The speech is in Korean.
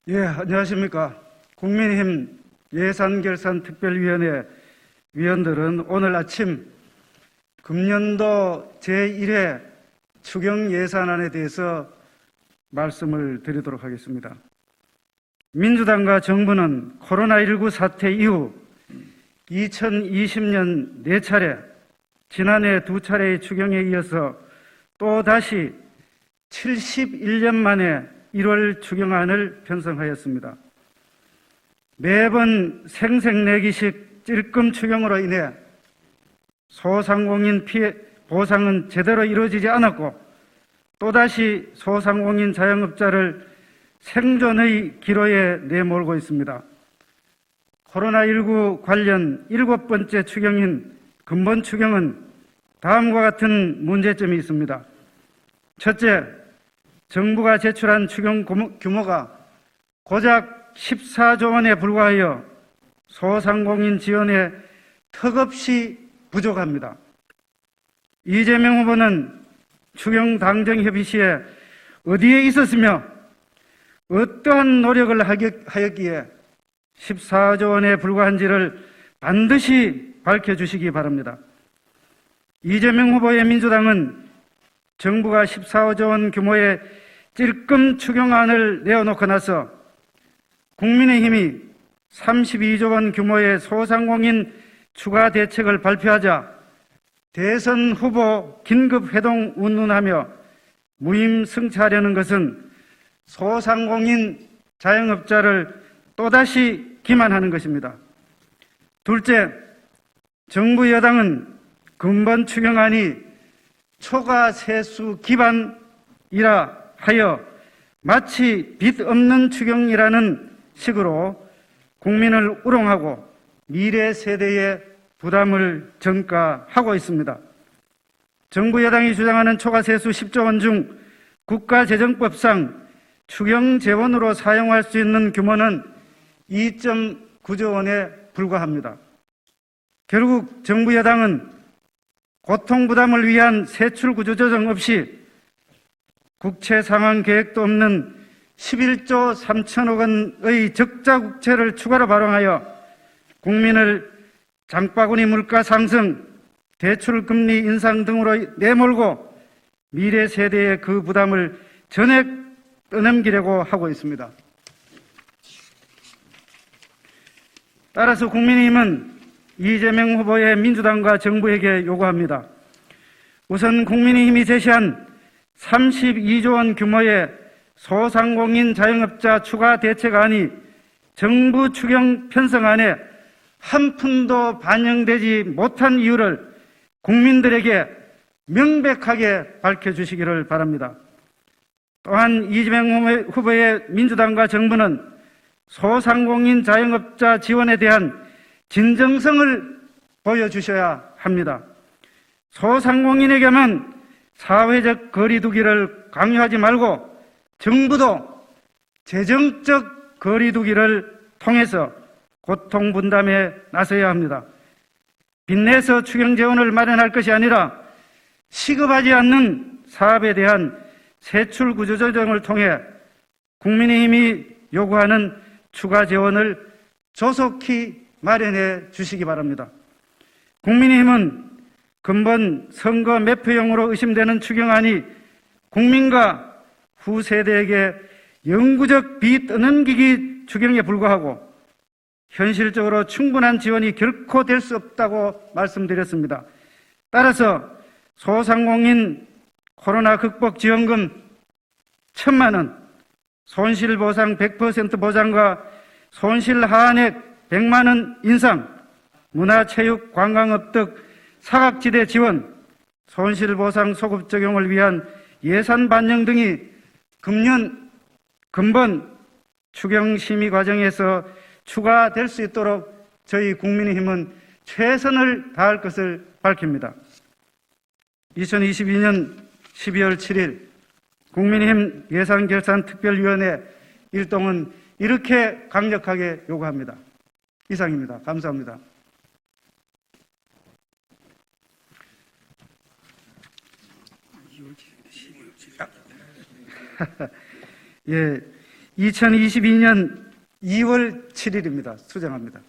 예, 안녕하십니까. 국민의힘 예산결산특별위원회 위원들은 오늘 아침 금년도 제1회 추경예산안에 대해서 말씀을 드리도록 하겠습니다. 민주당과 정부는 코로나19 사태 이후 2020년 4차례, 지난해 2차례의 추경에 이어서 또다시 71년 만에 1월 추경안을 편성하였습니다. 매번 생색내기식 찔끔 추경으로 인해 소상공인 피해 보상은 제대로 이루어지지 않았고 또다시 소상공인 자영업자를 생존의 기로에 내몰고 있습니다. 코로나19 관련 7번째 추경인 근본 추경은 다음과 같은 문제점이 있습니다. 첫째, 정부가 제출한 추경 규모가 고작 14조 원에 불과하여 소상공인 지원에 턱없이 부족합니다. 이재명 후보는 추경 당정 협의 시에 어디에 있었으며 어떠한 노력을 하였기에 14조 원에 불과한지를 반드시 밝혀주시기 바랍니다. 이재명 후보의 민주당은 정부가 14조 원 규모의 찔끔 추경안을 내어놓고 나서 국민의힘이 32조 원 규모의 소상공인 추가 대책을 발표하자 대선 후보 긴급회동 운운하며 무임승차하려는 것은 소상공인 자영업자를 또다시 기만하는 것입니다. 둘째, 정부 여당은 근본 추경안이 초과 세수 기반이라 하여 마치 빚 없는 추경이라는 식으로 국민을 우롱하고 미래 세대의 부담을 전가하고 있습니다. 정부 여당이 주장하는 초과 세수 10조 원 중 국가재정법상 추경 재원으로 사용할 수 있는 규모는 2.9조 원에 불과합니다. 결국 정부 여당은 고통 부담을 위한 세출 구조 조정 없이 국채 상환 계획도 없는 11조 3천억 원의 적자 국채를 추가로 발행하여 국민을 장바구니 물가 상승, 대출 금리 인상 등으로 내몰고 미래 세대의 그 부담을 전액 떠넘기려고 하고 있습니다. 따라서 국민의힘은 이재명 후보의 민주당과 정부에게 요구합니다. 우선 국민의힘이 제시한 32조 원 규모의 소상공인 자영업자 추가 대책안이 정부 추경 편성안에 한 푼도 반영되지 못한 이유를 국민들에게 명백하게 밝혀주시기를 바랍니다. 또한 이재명 후보의 민주당과 정부는 소상공인 자영업자 지원에 대한 진정성을 보여주셔야 합니다. 소상공인에게만 사회적 거리두기를 강요하지 말고 정부도 재정적 거리두기를 통해서 고통 분담에 나서야 합니다. 빚내서 추경 재원을 마련할 것이 아니라 시급하지 않는 사업에 대한 세출 구조 조정을 통해 국민의힘이 요구하는 추가 재원을 조속히 마련해 주시기 바랍니다. 국민의힘은 근본 선거 매표용으로 의심되는 추경안이 국민과 후세대에게 영구적 빚 떠넘기기 추경에 불과하고 현실적으로 충분한 지원이 결코 될 수 없다고 말씀드렸습니다. 따라서 소상공인 코로나 극복 지원금 1,000만 원, 손실보상 100% 보장과 손실 하한액 100만 원 인상, 문화체육 관광업 등 사각지대 지원, 손실보상 소급 적용을 위한 예산 반영 등이 금년 근본 추경 심의 과정에서 추가될 수 있도록 저희 국민의힘은 최선을 다할 것을 밝힙니다. 2022년 12월 7일 국민의힘 예산결산특별위원회 일동은 이렇게 강력하게 요구합니다. 이상입니다. 감사합니다. 예, 2022년 2월 7일입니다. 수정합니다.